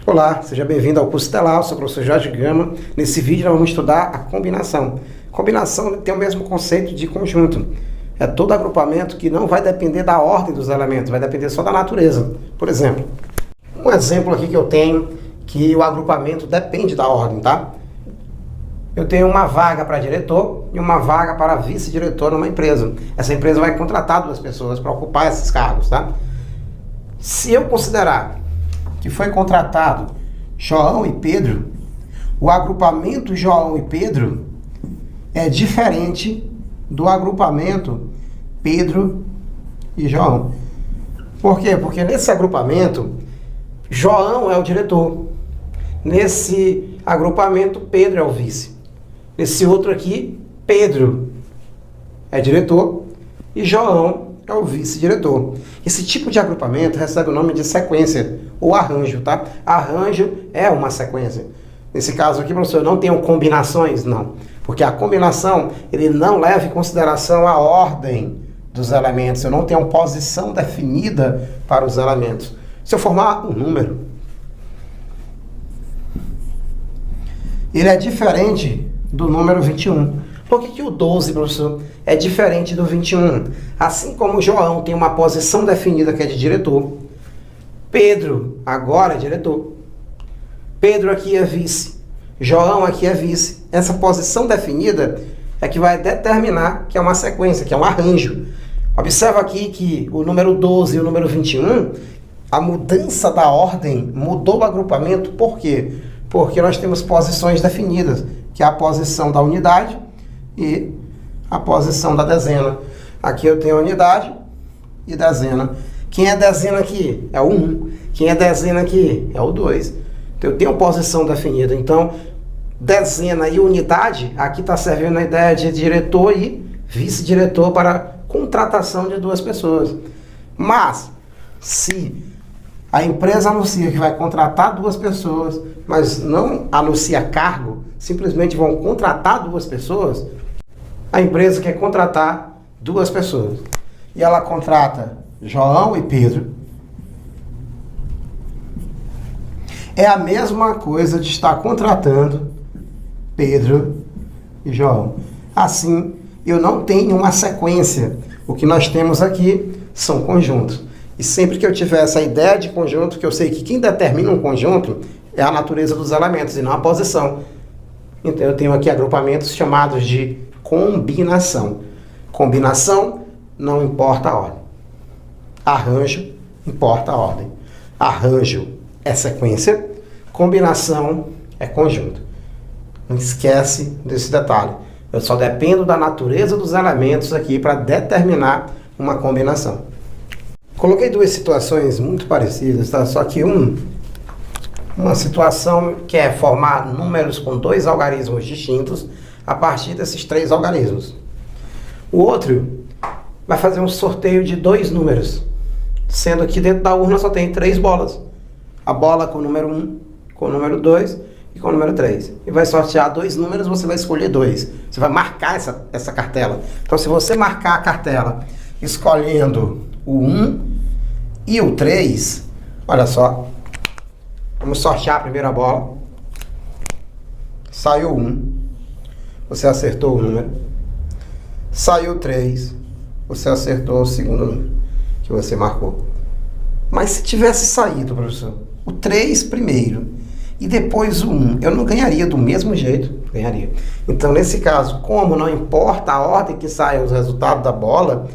Olá, seja bem-vindo ao curso Telar, eu sou o professor Jorge Gama. Nesse vídeo nós vamos estudar a combinação. Combinação tem o mesmo conceito de conjunto. É todo agrupamento que não vai depender da ordem dos elementos, vai depender só da natureza. Por exemplo, um exemplo aqui que eu tenho que o agrupamento depende da ordem, tá? Eu tenho uma vaga para diretor e uma vaga para vice-diretor numa empresa. Essa empresa vai contratar duas pessoas para ocupar esses cargos, tá? Se eu considerar que foi contratado João e Pedro, o agrupamento João e Pedro é diferente do agrupamento Pedro e João. Por quê? Porque nesse agrupamento, João é o diretor. Nesse agrupamento, Pedro é o vice. Nesse outro aqui, Pedro é diretor e João é o vice-diretor. Esse tipo de agrupamento recebe o nome de sequência ou arranjo, tá? Arranjo é uma sequência. Nesse caso aqui, professor, eu não tenho combinações? Não. Porque a combinação, ele não leva em consideração a ordem dos elementos. Eu não tenho posição definida para os elementos. Se eu formar um número, ele é diferente do número 21. Por que o 12, professor, é diferente do 21? Assim como o João tem uma posição definida que é de diretor, Pedro agora é diretor. Pedro aqui é vice. João aqui é vice. Essa posição definida é que vai determinar que é uma sequência, que é um arranjo. Observa aqui que o número 12 e o número 21, a mudança da ordem mudou o agrupamento. Por quê? Porque nós temos posições definidas, que é a posição da unidade e a posição da dezena. Aqui eu tenho unidade e dezena. Quem é dezena aqui? É o 1. Quem é dezena aqui? É o 2. Então eu tenho posição definida. Então, dezena e unidade, aqui está servindo a ideia de diretor e vice-diretor para contratação de duas pessoas. Mas, se a empresa anuncia que vai contratar duas pessoas, mas não anuncia cargo, simplesmente vão contratar duas pessoas, a empresa quer contratar duas pessoas. E ela contrata João e Pedro. É a mesma coisa de estar contratando Pedro e João. Assim, eu não tenho uma sequência. O que nós temos aqui são conjuntos. E sempre que eu tiver essa ideia de conjunto, que eu sei que quem determina um conjunto é a natureza dos elementos e não a posição. Então eu tenho aqui agrupamentos chamados de combinação. Combinação não importa a ordem. Arranjo importa a ordem. Arranjo é sequência, combinação é conjunto. Não esquece desse detalhe. Eu só dependo da natureza dos elementos aqui para determinar uma combinação. Coloquei duas situações muito parecidas, tá? Só que uma situação que é formar números com dois algarismos distintos a partir desses três algarismos. O outro vai fazer um sorteio de dois números, sendo que dentro da urna só tem três bolas. A bola com o número 1, com o número 2 e com o número 3. E vai sortear dois números, você vai escolher dois. Você vai marcar essa cartela. Então, se você marcar a cartela escolhendo o 1 e o 3, olha só. Vamos sortear a primeira bola. Saiu 1. Você acertou o número. Saiu 3. Você acertou o segundo número que você marcou. Mas se tivesse saído, professor, o 3 primeiro e depois o 1, eu não ganharia do mesmo jeito? Ganharia. Então, nesse caso, como não importa a ordem que saia os resultados da bola,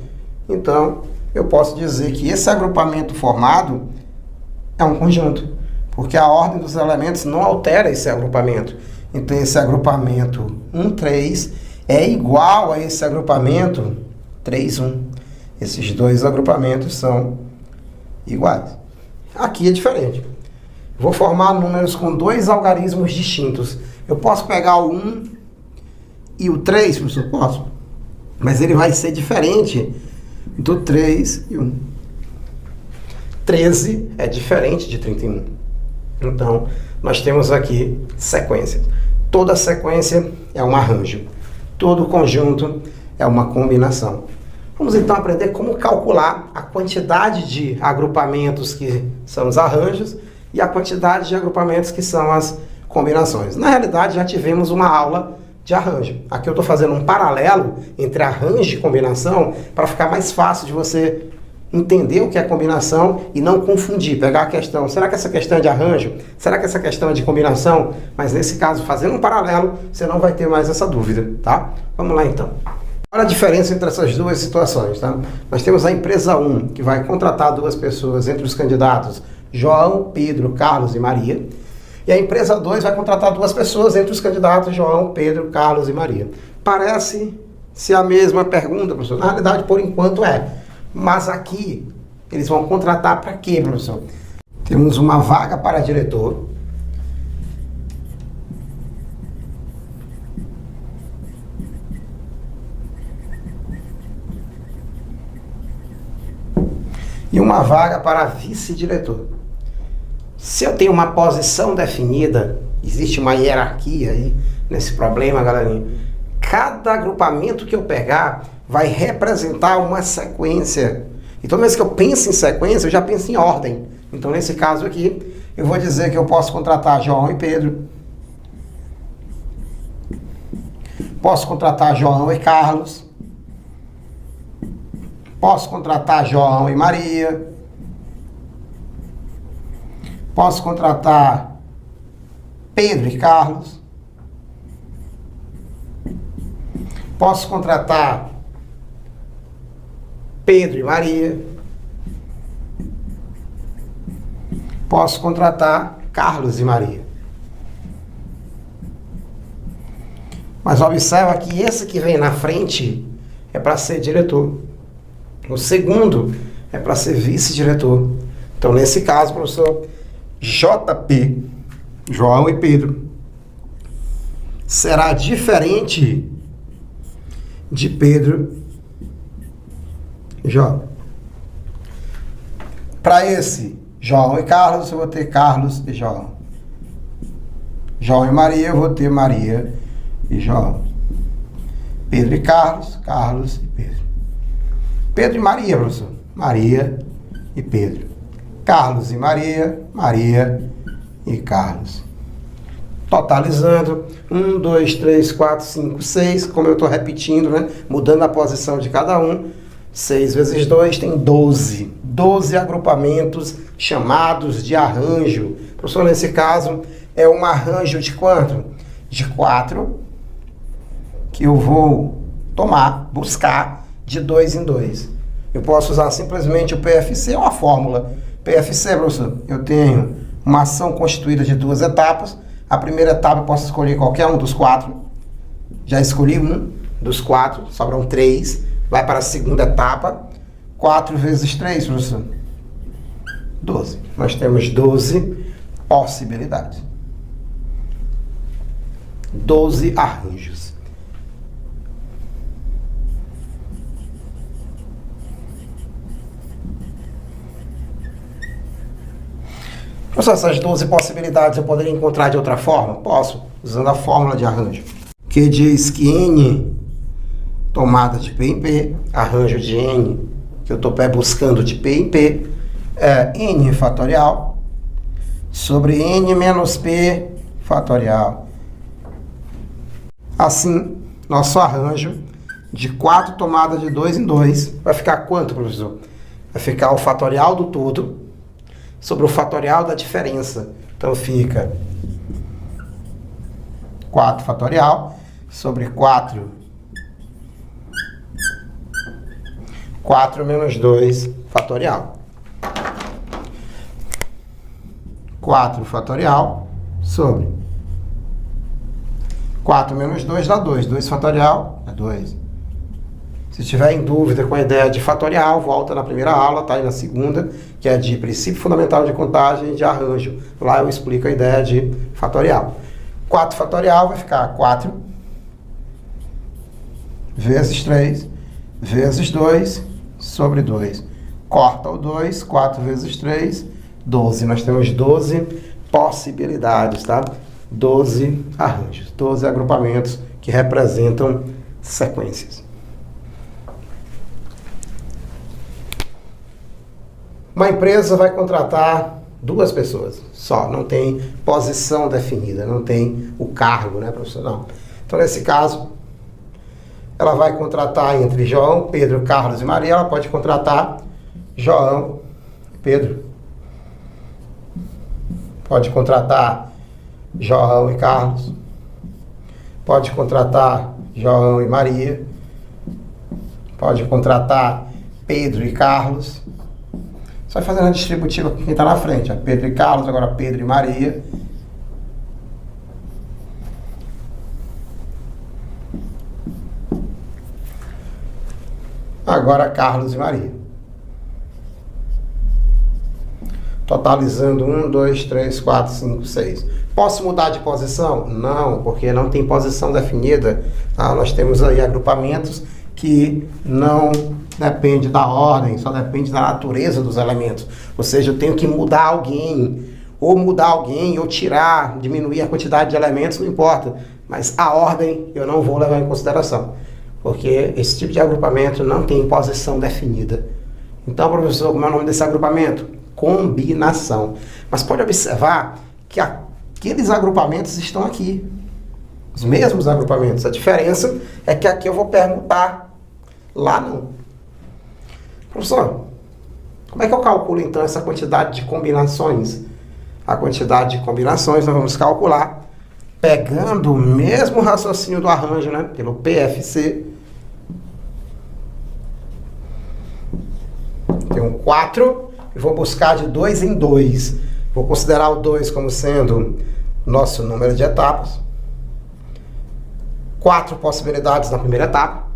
então eu posso dizer que esse agrupamento formado é um conjunto. Porque a ordem dos elementos não altera esse agrupamento. Então, esse agrupamento 1, 3 é igual a esse agrupamento 3, 1. Esses dois agrupamentos são iguais. Aqui é diferente. Vou formar números com dois algarismos distintos. Eu posso pegar o 1 e o 3, professor? Posso. Mas ele vai ser diferente do 3 e 1. 13 é diferente de 31. Então, nós temos aqui sequência. Toda sequência é um arranjo. Todo conjunto é uma combinação. Vamos então aprender como calcular a quantidade de agrupamentos que são os arranjos e a quantidade de agrupamentos que são as combinações. Na realidade, já tivemos uma aula de arranjo. Aqui eu estou fazendo um paralelo entre arranjo e combinação para ficar mais fácil de você entender o que é combinação e não confundir, pegar a questão, será que essa questão é de arranjo? Será que essa questão é de combinação? Mas nesse caso, fazendo um paralelo, você não vai ter mais essa dúvida, tá? Vamos lá então. Olha a diferença entre essas duas situações, tá? Nós temos a empresa 1, que vai contratar 2 pessoas entre os candidatos João, Pedro, Carlos e Maria. E a empresa 2 vai contratar 2 pessoas entre os candidatos João, Pedro, Carlos e Maria. Parece ser a mesma pergunta, professor. Na realidade, por enquanto é. Mas aqui, eles vão contratar para quê, professor? Temos uma vaga para diretor. E uma vaga para vice-diretor. Se eu tenho uma posição definida, existe uma hierarquia aí nesse problema, galerinha. Cada agrupamento que eu pegar vai representar uma sequência. Então, toda vez que eu penso em sequência, eu já penso em ordem. Então, nesse caso aqui, eu vou dizer que eu posso contratar João e Pedro. Posso contratar João e Carlos. Posso contratar João e Maria. Posso contratar Pedro e Carlos. Posso contratar Pedro e Maria. Posso contratar Carlos e Maria. Mas observa que esse que vem na frente é para ser diretor. O segundo é para ser vice-diretor. Então, nesse caso, professor, JP, João e Pedro, será diferente de Pedro e João. Para esse João e Carlos, eu vou ter Carlos e João. João e Maria, eu vou ter Maria e João. Pedro e Carlos, Carlos e Pedro. Pedro e Maria, professor. Maria e Pedro. Carlos e Maria, Maria e Carlos. Totalizando, 1, 2, 3, 4, 5, 6, como eu estou repetindo, né? Mudando a posição de cada um. 6 vezes 2 tem 12. 12 agrupamentos chamados de arranjo. Professor, nesse caso, é um arranjo de quanto? De 4, que eu vou buscar de 2 em 2. Eu posso usar simplesmente o PFC ou a fórmula. PFC, professor, eu tenho uma ação constituída de 2 etapas. A primeira etapa eu posso escolher qualquer um dos 4. Já escolhi um dos 4, sobram 3. Vai para a segunda etapa. 4 vezes 3, professor. 12. Nós temos 12 possibilidades. 12 arranjos. Professor, essas 12 possibilidades eu poderia encontrar de outra forma? Posso, usando a fórmula de arranjo, que diz que N tomada de P em P, arranjo de N, que eu estou buscando de P em P, é N fatorial sobre N menos P fatorial. Assim, nosso arranjo de 4 tomadas de 2 em 2 vai ficar quanto, professor? Vai ficar o fatorial do todo sobre o fatorial da diferença. Então fica 4 fatorial sobre 4 menos 2 fatorial. 4 fatorial sobre 4 menos 2 dá 2. 2 fatorial é 2. Se estiver em dúvida com a ideia de fatorial, volta na primeira aula, tá? E na segunda, que é de princípio fundamental de contagem e de arranjo. Lá eu explico a ideia de fatorial. 4 fatorial vai ficar 4 vezes 3 vezes 2 sobre 2. Corta o 2, 4 vezes 3, 12. Nós temos 12 possibilidades, tá? 12 arranjos, 12 agrupamentos que representam sequências. Uma empresa vai contratar Duas pessoas só, não tem posição definida, não tem o cargo, né, professor? Não. Então, nesse caso, ela vai contratar entre João, Pedro, Carlos e Maria, ela pode contratar João e Pedro. Pode contratar João e Carlos. Pode contratar João e Maria. Pode contratar Pedro e Carlos. Só fazendo a distributiva com quem está na frente. Pedro e Carlos, agora Pedro e Maria. Agora Carlos e Maria. Totalizando 1, 2, 3, 4, 5, 6. Posso mudar de posição? Não, porque não tem posição definida. Tá? Nós temos aí agrupamentos que não depende da ordem, só depende da natureza dos elementos. Ou seja, eu tenho que mudar alguém, ou tirar, diminuir a quantidade de elementos, não importa. Mas a ordem eu não vou levar em consideração, porque esse tipo de agrupamento não tem posição definida. Então, professor, como é o nome desse agrupamento? Combinação. Mas pode observar que aqueles agrupamentos estão aqui. Os mesmos agrupamentos. A diferença é que aqui eu vou permutar, lá não. Professor, como é que eu calculo então essa quantidade de combinações? A quantidade de combinações nós vamos calcular pegando o mesmo raciocínio do arranjo, né? Pelo PFC. Tenho 4 e vou buscar de 2 em 2. Vou considerar o 2 como sendo nosso número de etapas. 4 possibilidades na primeira etapa.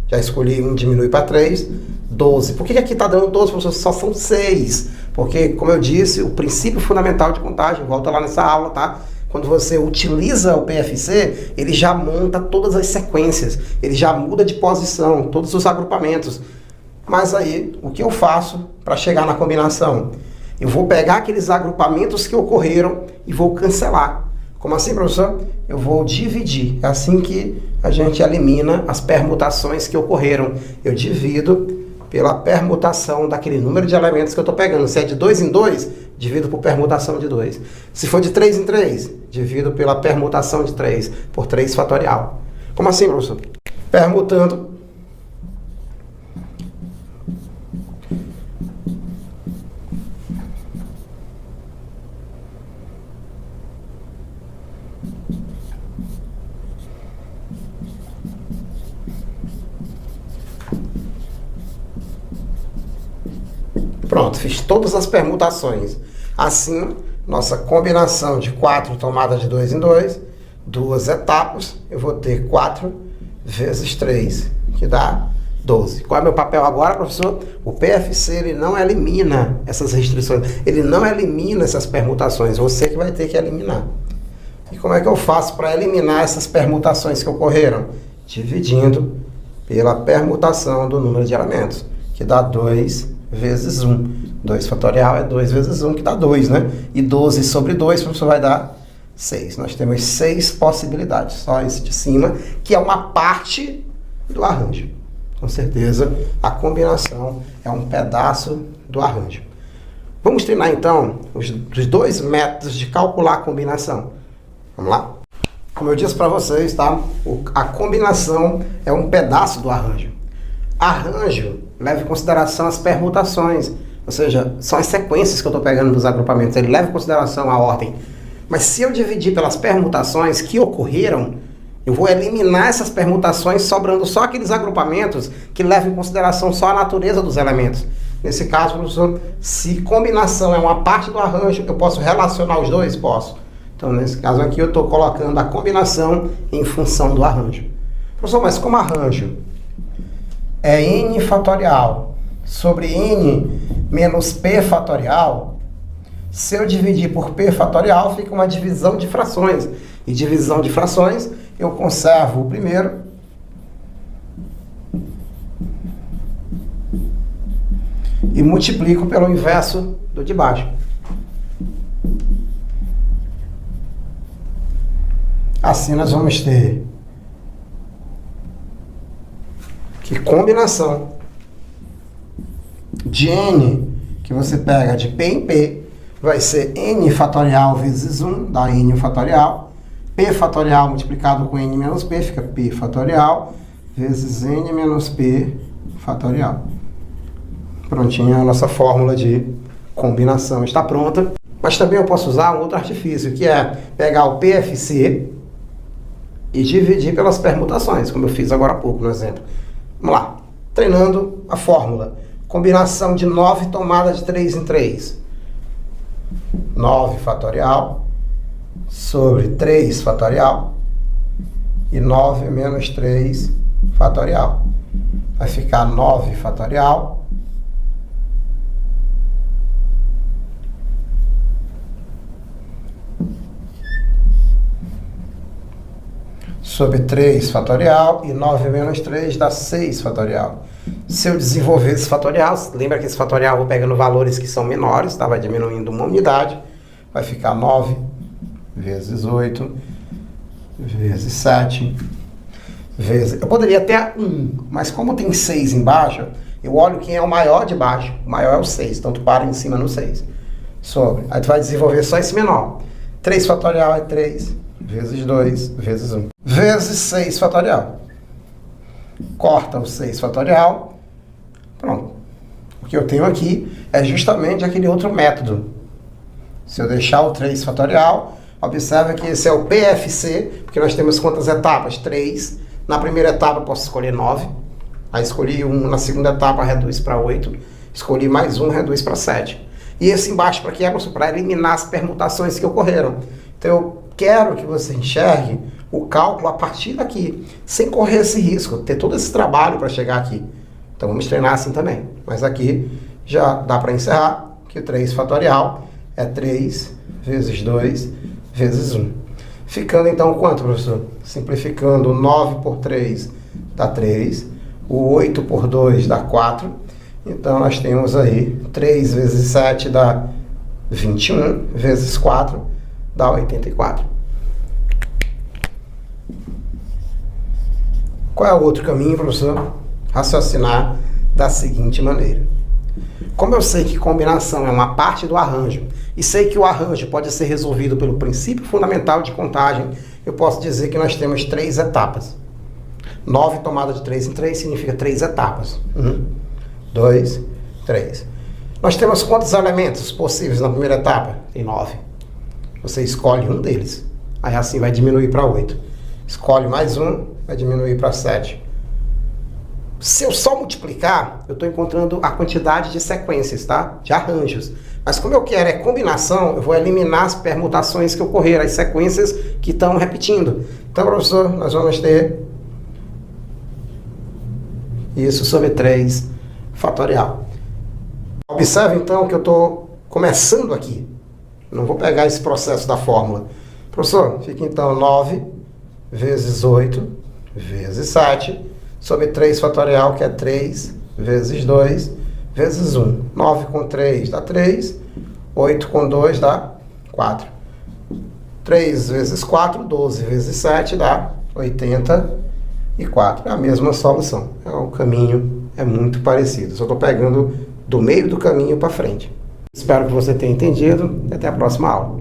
Já escolhi 1, diminui para 3. 12. Por que aqui está dando 12, professor? Só são 6. Porque, como eu disse, o princípio fundamental de contagem, volta lá nessa aula, tá? Quando você utiliza o PFC, ele já monta todas as sequências. Ele já muda de posição, todos os agrupamentos. Mas aí, o que eu faço para chegar na combinação? Eu vou pegar aqueles agrupamentos que ocorreram e vou cancelar. Como assim, professor? Eu vou dividir. É assim que a gente elimina as permutações que ocorreram. Eu divido pela permutação daquele número de elementos que eu estou pegando. Se é de 2 em 2, divido por permutação de 2. Se for de 3 em 3, divido pela permutação de 3, por 3 fatorial. Como assim, professor? Permutando. Pronto, fiz todas as permutações. Assim, nossa combinação de 4 tomadas de 2 em 2, 2 etapas, eu vou ter 4 vezes 3, que dá 12. Qual é o meu papel agora, professor? O PFC, ele não elimina essas restrições, ele não elimina essas permutações, você que vai ter que eliminar. E como é que eu faço para eliminar essas permutações que ocorreram? Dividindo pela permutação do número de elementos, que dá 2 vezes 1. 2 fatorial é 2 vezes 1, que dá 2, né? E 12 sobre 2, professor, vai dar 6. Nós temos 6 possibilidades, só esse de cima, que é uma parte do arranjo. Com certeza, a combinação é um pedaço do arranjo. Vamos treinar, então, os 2 métodos de calcular a combinação. Vamos lá? Como eu disse para vocês, tá? A combinação é um pedaço do arranjo. Arranjo leva em consideração as permutações, ou seja, são as sequências que eu estou pegando dos agrupamentos, ele leva em consideração a ordem. Mas se eu dividir pelas permutações que ocorreram, eu vou eliminar essas permutações, sobrando só aqueles agrupamentos que levam em consideração só a natureza dos elementos. Nesse caso, professor, se combinação é uma parte do arranjo, eu posso relacionar os dois? Posso. Então, nesse caso aqui, eu estou colocando a combinação em função do arranjo. Professor, mas como arranjo é n fatorial sobre n menos p fatorial, se eu dividir por p fatorial, fica uma divisão de frações. E divisão de frações, eu conservo o primeiro e multiplico pelo inverso do de baixo. Assim nós vamos ter que combinação de n, que você pega de p em p, vai ser n fatorial vezes 1, dá n fatorial. P fatorial multiplicado com n menos p, fica p fatorial, vezes n menos p fatorial. Prontinha a nossa fórmula de combinação está pronta. Mas também eu posso usar um outro artifício, que é pegar o PFC e dividir pelas permutações, como eu fiz agora há pouco no exemplo. Vamos lá, treinando a fórmula. Combinação de 9 tomada de 3 em 3. 9 fatorial sobre 3 fatorial e 9 menos 3 fatorial. Vai ficar 9 fatorial sobre 3 fatorial e 9 menos 3 dá 6 fatorial. Se eu desenvolver esse fatorial, lembra que esse fatorial eu vou pegando valores que são menores, tá? Vai diminuindo uma unidade, vai ficar 9 vezes 8 vezes 7 vezes... Eu poderia ter 1, mas como tem 6 embaixo, eu olho quem é o maior de baixo. O maior é o 6, então tu para em cima no 6. Sobre. Aí tu vai desenvolver só esse menor. 3 fatorial é 3 vezes 2 vezes 1. Vezes 6 fatorial. Corta o 6 fatorial. Pronto. O que eu tenho aqui é justamente aquele outro método. Se eu deixar o 3 fatorial, observa que esse é o PFC, porque nós temos quantas etapas? 3. Na primeira etapa eu posso escolher 9. Aí escolhi 1, na segunda etapa reduz para 8. Escolhi mais 1, reduz para 7. E esse embaixo para quê? Para eliminar as permutações que ocorreram. Então eu quero que você enxergue o cálculo a partir daqui, sem correr esse risco, ter todo esse trabalho para chegar aqui. Então vamos treinar assim também. Mas aqui já dá para encerrar que o 3 fatorial é 3 vezes 2 vezes 1. Ficando então quanto, professor? Simplificando, 9 por 3 dá 3, o 8 por 2 dá 4. Então nós temos aí 3 vezes 7 dá 21, vezes 4 dá 84. Qual é o outro caminho, professor? Raciocinar da seguinte maneira. Como eu sei que combinação é uma parte do arranjo, e sei que o arranjo pode ser resolvido pelo princípio fundamental de contagem, eu posso dizer que nós temos 3 etapas. 9 tomada de 3 em 3 significa 3 etapas. 1, 2, 3. Nós temos quantos elementos possíveis na primeira etapa? Tem 9. Você escolhe um deles. Aí assim vai diminuir para 8. Escolhe mais um, vai diminuir para 7. Se eu só multiplicar, eu estou encontrando a quantidade de sequências, tá? De arranjos. Mas como eu quero é combinação, eu vou eliminar as permutações que ocorreram, as sequências que estão repetindo. Então, professor, nós vamos ter isso sobre 3 fatorial. Observe, então, que eu estou começando aqui. Não vou pegar esse processo da fórmula. Professor, fica então 9 vezes 8 vezes 7 sobre 3 fatorial, que é 3 vezes 2 vezes 1. 9 com 3 dá 3, 8 com 2 dá 4. 3 vezes 4, 12 vezes 7 dá 84. É a mesma solução. O caminho é muito parecido. Só estou pegando do meio do caminho para frente. Espero que você tenha entendido e até a próxima aula.